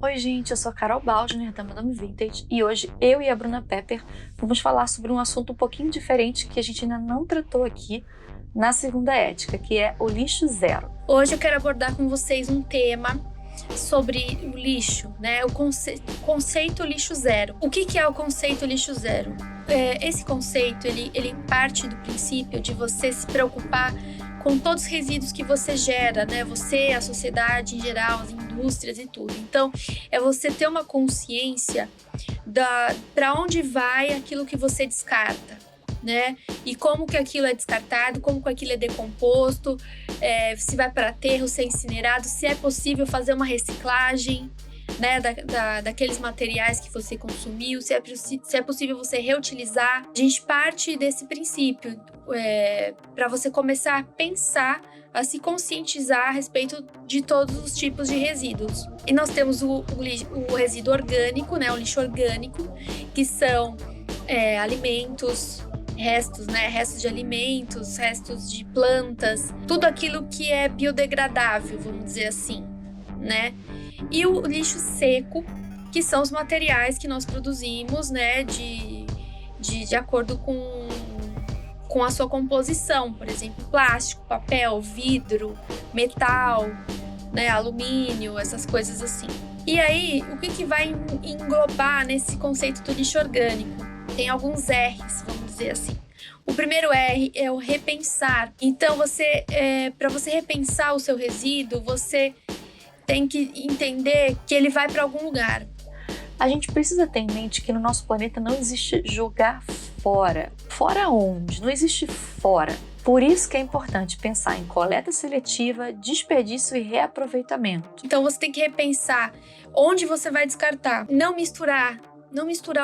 Oi gente, eu sou a Carol Baldner da Madame Vintage e hoje eu e a Bruna Pepper vamos falar sobre um assunto um pouquinho diferente que a gente ainda não tratou aqui na segunda ética, que é o lixo zero. Hoje eu quero abordar com vocês um tema sobre o lixo, né? O conceito lixo zero. O que é o conceito lixo zero? Esse conceito, ele parte do princípio de você se preocupar com todos os resíduos que você gera, né? Você, a sociedade em geral, as indústrias e tudo. Então, é você ter uma consciência para onde vai aquilo que você descarta, né? E como que aquilo é descartado, como que aquilo é decomposto, se vai para aterro, se é incinerado, se é possível fazer uma reciclagem, né, daqueles materiais que você consumiu, se é possível você reutilizar. A gente parte desse princípio para você começar a pensar, a se conscientizar a respeito de todos os tipos de resíduos. E nós temos o resíduo orgânico, né, o lixo orgânico, que são alimentos, restos, né? Restos de alimentos, restos de plantas, tudo aquilo que é biodegradável, vamos dizer assim, né? E o lixo seco, que são os materiais que nós produzimos, né? De acordo com a sua composição, por exemplo, plástico, papel, vidro, metal, né? Alumínio, essas coisas assim. E aí, o que vai englobar nesse conceito do lixo orgânico? Tem alguns R's, vamos dizer assim. O primeiro R é o repensar. Então, para você repensar o seu resíduo, você tem que entender que ele vai para algum lugar. A gente precisa ter em mente que no nosso planeta não existe jogar fora. Fora onde? Não existe fora. Por isso que é importante pensar em coleta seletiva, desperdício e reaproveitamento. Então, você tem que repensar onde você vai descartar. Não misturar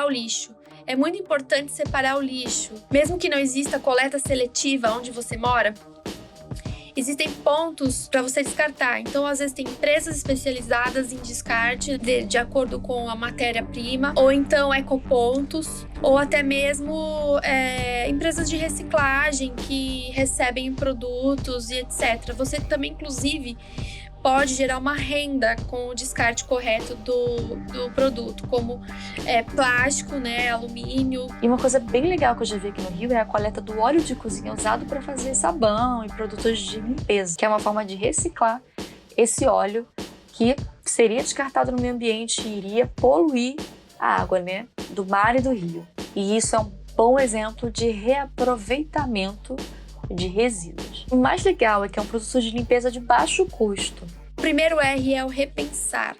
o lixo. É muito importante separar o lixo. Mesmo que não exista coleta seletiva onde você mora, existem pontos para você descartar. Então, às vezes, tem empresas especializadas em descarte de acordo com a matéria-prima, ou então ecopontos, ou até mesmo empresas de reciclagem que recebem produtos e etc. Você também, inclusive, pode gerar uma renda com o descarte correto do produto, como plástico, né, alumínio. E uma coisa bem legal que eu já vi aqui no Rio é a coleta do óleo de cozinha usado para fazer sabão e produtos de limpeza, que é uma forma de reciclar esse óleo que seria descartado no meio ambiente e iria poluir a água, né, do mar e do rio. E isso é um bom exemplo de reaproveitamento de resíduos. O mais legal é que é um produto de limpeza de baixo custo. O primeiro R é o repensar.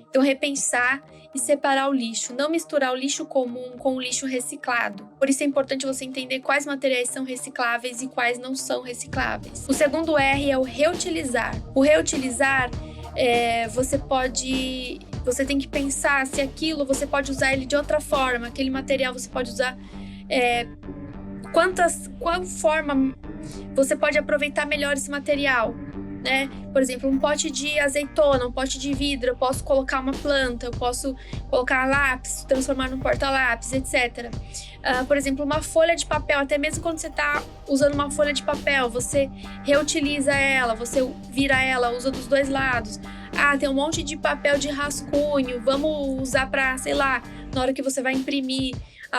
Então, repensar e separar o lixo. Não misturar o lixo comum com o lixo reciclado. Por isso é importante você entender quais materiais são recicláveis e quais não são recicláveis. O segundo R é o reutilizar. O reutilizar, você tem que pensar se aquilo você pode usar ele de outra forma. Aquele material você pode usar qual forma você pode aproveitar melhor esse material, né? Por exemplo, um pote de azeitona, um pote de vidro, eu posso colocar uma planta, eu posso colocar lápis, transformar num porta-lápis, etc. Por exemplo, uma folha de papel, até mesmo quando você está usando uma folha de papel, você reutiliza ela, você vira ela, usa dos dois lados. Tem um monte de papel de rascunho, vamos usar para, sei lá, na hora que você vai imprimir.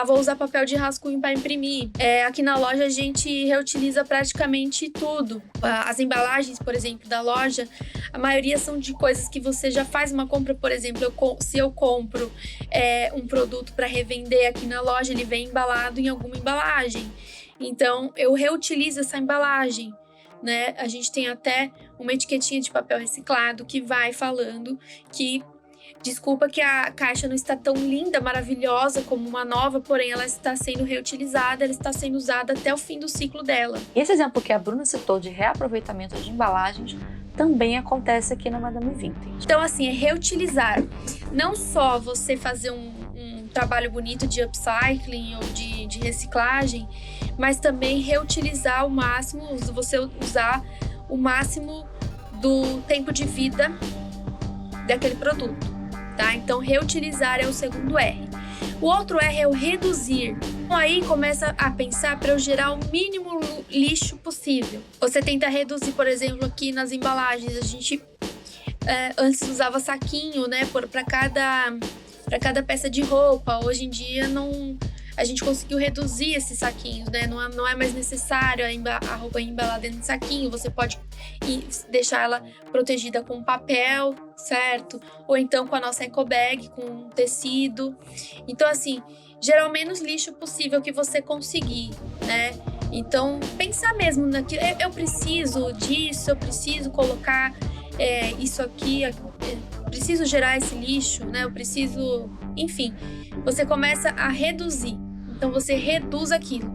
Vou usar papel de rascunho para imprimir. Aqui na loja a gente reutiliza praticamente tudo. As embalagens, por exemplo, da loja, a maioria são de coisas que você já faz uma compra. Por exemplo, se eu compro um produto para revender aqui na loja, ele vem embalado em alguma embalagem. Então, eu reutilizo essa embalagem, né? A gente tem até uma etiquetinha de papel reciclado que vai falando que desculpa que a caixa não está tão linda, maravilhosa como uma nova, porém ela está sendo reutilizada, ela está sendo usada até o fim do ciclo dela. E esse exemplo que a Bruna citou de reaproveitamento de embalagens também acontece aqui na Madame Vintage. Então, assim, é reutilizar. Não só você fazer um trabalho bonito de upcycling ou de reciclagem, mas também reutilizar ao máximo, você usar o máximo do tempo de vida daquele produto. Tá? Então, reutilizar é o segundo R. O outro R é o reduzir. Então, aí começa a pensar para eu gerar o mínimo lixo possível. Você tenta reduzir, por exemplo, aqui nas embalagens, a gente Antes usava saquinho, né, para cada peça de roupa. Hoje em dia a gente conseguiu reduzir esses saquinhos, né? Não é mais necessário a roupa embalar dentro de saquinho. Você pode deixar ela protegida com papel, certo? Ou então com a nossa eco bag, com tecido. Então, assim, gerar o menos lixo possível que você conseguir, né? Então, pensar mesmo naquilo. Eu preciso disso, eu preciso colocar isso aqui, preciso gerar esse lixo, né? Eu preciso... Enfim, você começa a reduzir. Então, você reduz aquilo.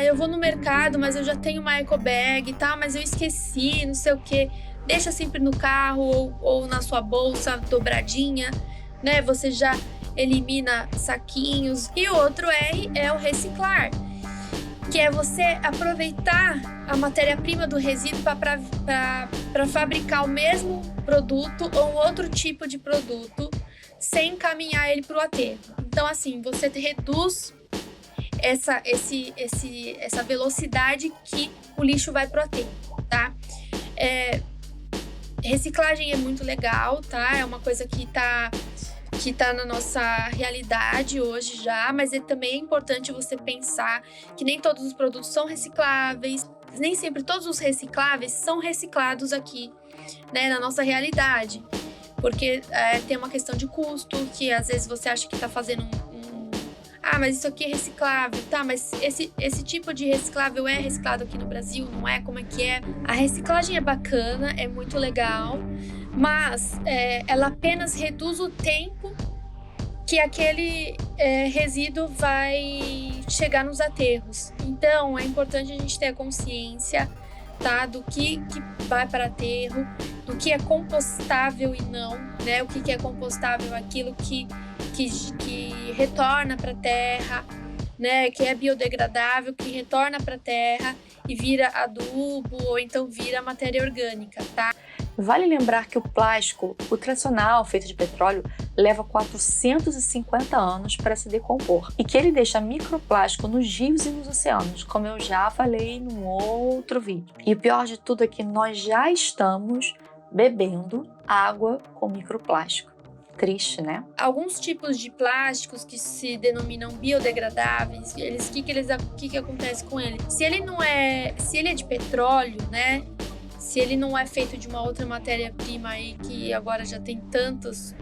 Eu vou no mercado, mas eu já tenho uma eco bag, tá? Mas eu esqueci, não sei o quê. Deixa sempre no carro ou na sua bolsa dobradinha, né? Você já elimina saquinhos. E o outro R é o reciclar, que é você aproveitar a matéria-prima do resíduo para fabricar o mesmo produto ou um outro tipo de produto sem encaminhar ele para o aterro. Então, assim, você reduz essa velocidade que o lixo vai pro aterro, tá? Reciclagem é muito legal, tá? É uma coisa que tá na nossa realidade hoje já, mas também é importante você pensar que nem todos os produtos são recicláveis, nem sempre todos os recicláveis são reciclados aqui, né, na nossa realidade, porque tem uma questão de custo, que às vezes você acha que tá fazendo mas isso aqui é reciclável, tá? Mas esse tipo de reciclável é reciclado aqui no Brasil, não é? Como é que é? A reciclagem é bacana, é muito legal, mas ela apenas reduz o tempo que aquele resíduo vai chegar nos aterros. Então, é importante a gente ter a consciência, tá? Do que vai para aterro, do que é compostável e não, né? O que é compostável, aquilo que retorna para a terra, né? Que é biodegradável, que retorna para a terra e vira adubo ou então vira matéria orgânica, tá? Vale lembrar que o plástico, o tradicional feito de petróleo, leva 450 anos para se decompor e que ele deixa microplástico nos rios e nos oceanos, como eu já falei num outro vídeo. E o pior de tudo é que nós já estamos bebendo água com microplástico. Triste, né? Alguns tipos de plásticos que se denominam biodegradáveis, o que acontece com ele? Se ele é de petróleo, né? Se ele não é feito de uma outra matéria-prima aí que agora já tem tantas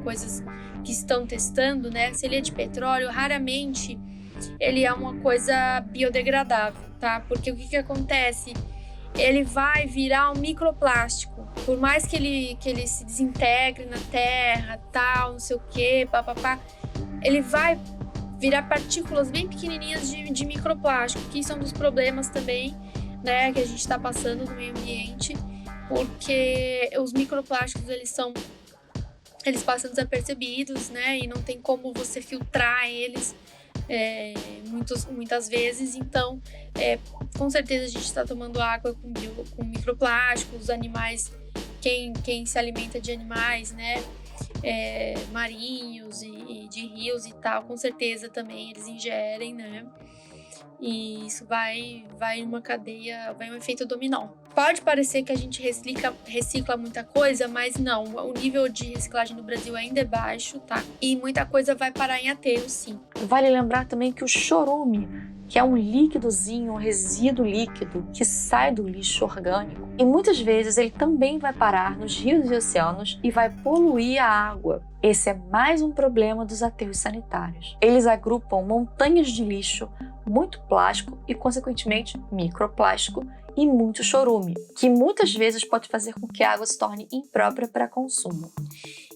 coisas que estão testando, né? Se ele é de petróleo, raramente ele é uma coisa biodegradável, tá? Porque o que acontece? Ele vai virar um microplástico. Por mais que ele se desintegre na terra, tal, não sei o quê, papapá, ele vai virar partículas bem pequenininhas de microplástico, que são dos problemas também, né, que a gente está passando no meio ambiente, porque os microplásticos eles passam desapercebidos, né, e não tem como você filtrar eles muitas vezes. Então, com certeza a gente está tomando água com microplásticos. Os animais, quem se alimenta de animais, né, marinhos e de rios e tal, com certeza também eles ingerem, né? E isso vai numa cadeia, vai um efeito dominó. Pode parecer que a gente recicla muita coisa, mas não. O nível de reciclagem no Brasil ainda é baixo, tá? E muita coisa vai parar em aterro, sim. Vale lembrar também que o chorume, que é um líquidozinho, um resíduo líquido que sai do lixo orgânico, e muitas vezes ele também vai parar nos rios e oceanos e vai poluir a água. Esse é mais um problema dos aterros sanitários. Eles agrupam montanhas de lixo, muito plástico e, consequentemente, microplástico e muito chorume, que muitas vezes pode fazer com que a água se torne imprópria para consumo.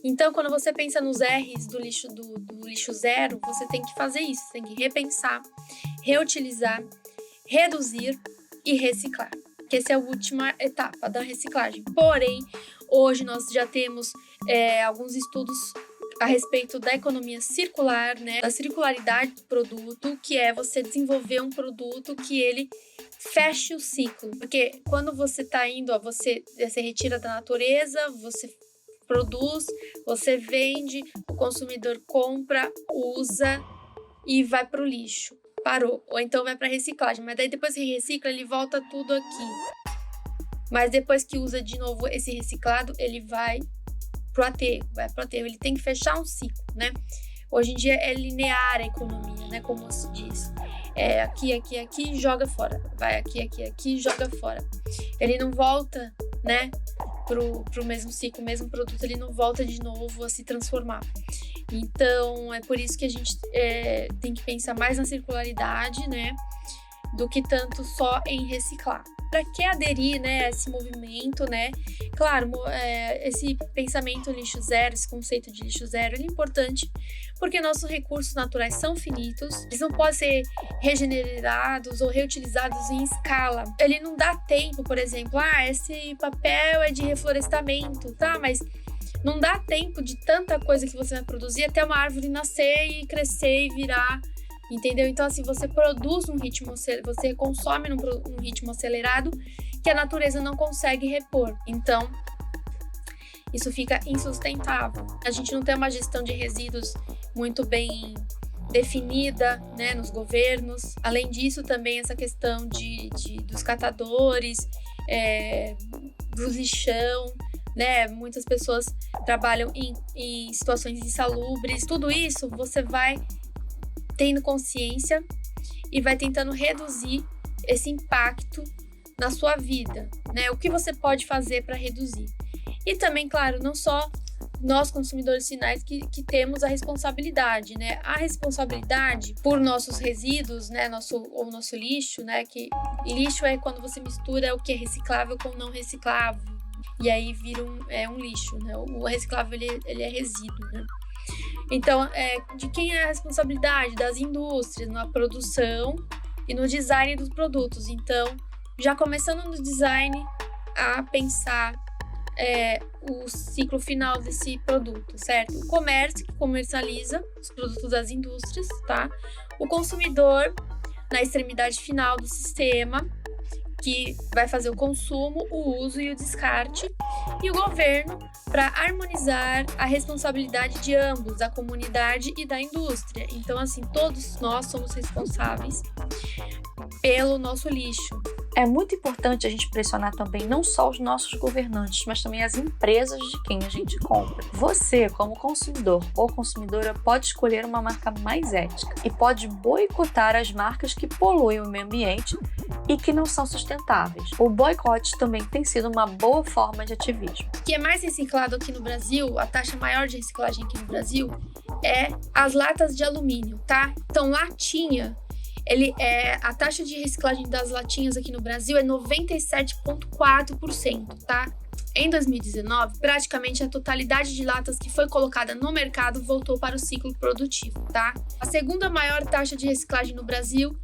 Então, quando você pensa nos R's do lixo zero, você tem que fazer isso, tem que repensar, reutilizar, reduzir e reciclar, que essa é a última etapa da reciclagem. Porém, hoje nós já temos alguns estudos a respeito da economia circular, né, da circularidade do produto, que é você desenvolver um produto que ele feche o ciclo. Porque quando você está indo, você retira da natureza, você produz, você vende, o consumidor compra, usa e vai para o lixo. Parou. Ou então vai para reciclagem. Mas daí depois que recicla, ele volta tudo aqui. Mas depois que usa de novo esse reciclado, ele vai pro aterro, ele tem que fechar um ciclo, né? Hoje em dia é linear a economia, né? Como se diz. É aqui, joga fora. Vai aqui, joga fora. Ele não volta, né? Pro mesmo ciclo, o mesmo produto, ele não volta de novo a se transformar. Então, é por isso que a gente tem que pensar mais na circularidade, né? Do que tanto só em reciclar. Para que aderir, né, a esse movimento, né? Claro, esse pensamento lixo zero, esse conceito de lixo zero, ele é importante porque nossos recursos naturais são finitos, eles não podem ser regenerados ou reutilizados em escala. Ele não dá tempo, por exemplo, esse papel é de reflorestamento, tá? Mas não dá tempo de tanta coisa que você vai produzir até uma árvore nascer e crescer e virar. Entendeu? Então, assim, você produz você consome num ritmo acelerado que a natureza não consegue repor. Então, isso fica insustentável. A gente não tem uma gestão de resíduos muito bem definida, né, nos governos. Além disso, também essa questão dos catadores, do lixão, né? Muitas pessoas trabalham em situações insalubres. Tudo isso você vai tendo consciência e vai tentando reduzir esse impacto na sua vida, né? O que você pode fazer para reduzir. E também, claro, não só nós consumidores finais que temos a responsabilidade, né? A responsabilidade por nossos resíduos, né? Nosso lixo, né? Que lixo é quando você mistura o que é reciclável com não reciclável e aí vira um lixo, né? O reciclável ele é resíduo, né? Então, de quem é a responsabilidade? Das indústrias, na produção e no design dos produtos. Então, já começando no design a pensar o ciclo final desse produto, certo? O comércio, que comercializa os produtos das indústrias, tá? O consumidor, na extremidade final do sistema, que vai fazer o consumo, o uso e o descarte, e o governo para harmonizar a responsabilidade de ambos, da comunidade e da indústria. Então, assim, todos nós somos responsáveis pelo nosso lixo. É muito importante a gente pressionar também não só os nossos governantes, mas também as empresas de quem a gente compra. Você, como consumidor ou consumidora, pode escolher uma marca mais ética e pode boicotar as marcas que poluem o meio ambiente e que não são sustentáveis. O boicote também tem sido uma boa forma de ativismo. O que é mais reciclado aqui no Brasil, a taxa maior de reciclagem aqui no Brasil, é as latas de alumínio, tá? Então, latinha, a taxa de reciclagem das latinhas aqui no Brasil é 97,4%, tá? Em 2019, praticamente a totalidade de latas que foi colocada no mercado voltou para o ciclo produtivo, tá? A segunda maior taxa de reciclagem no Brasil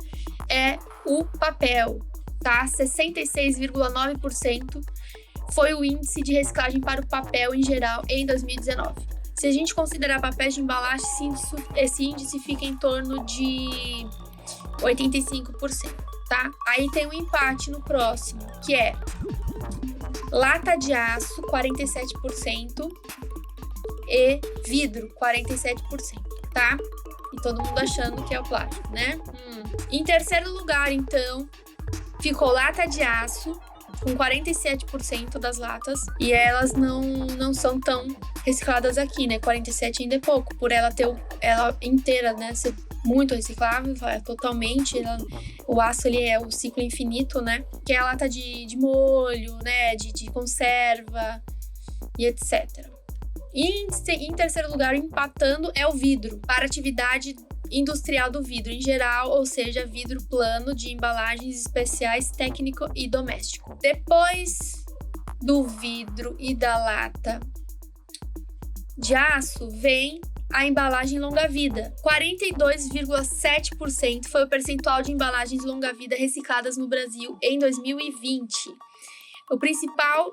é o papel, tá? 66,9% foi o índice de reciclagem para o papel em geral em 2019. Se a gente considerar papéis de embalagem, esse índice fica em torno de 85%, tá? Aí tem um empate no próximo, que é lata de aço, 47%, e vidro, 47%, tá? E todo mundo achando que é o plástico, né? Em terceiro lugar, então, ficou lata de aço, com 47% das latas, e elas não são tão recicladas aqui, né? 47 ainda é pouco, por ela inteira, né, ser muito reciclável, totalmente. O aço, ele é o ciclo infinito, né? Que é a lata de molho, né? De conserva e etc. E em terceiro lugar, empatando, é o vidro, para atividade industrial do vidro em geral, ou seja, vidro plano de embalagens especiais, técnico e doméstico. Depois do vidro e da lata de aço, vem a embalagem longa-vida. 42,7% foi o percentual de embalagens longa-vida recicladas no Brasil em 2020. O principal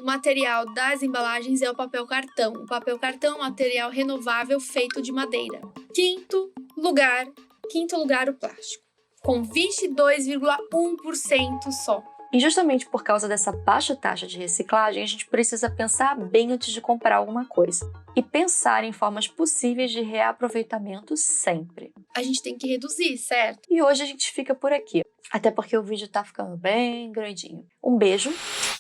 material das embalagens é o papel cartão. O papel cartão é um material renovável feito de madeira. Quinto lugar, o plástico, com 22,1% só. E justamente por causa dessa baixa taxa de reciclagem, a gente precisa pensar bem antes de comprar alguma coisa. E pensar em formas possíveis de reaproveitamento sempre. A gente tem que reduzir, certo? E hoje a gente fica por aqui. Até porque o vídeo tá ficando bem grandinho. Um beijo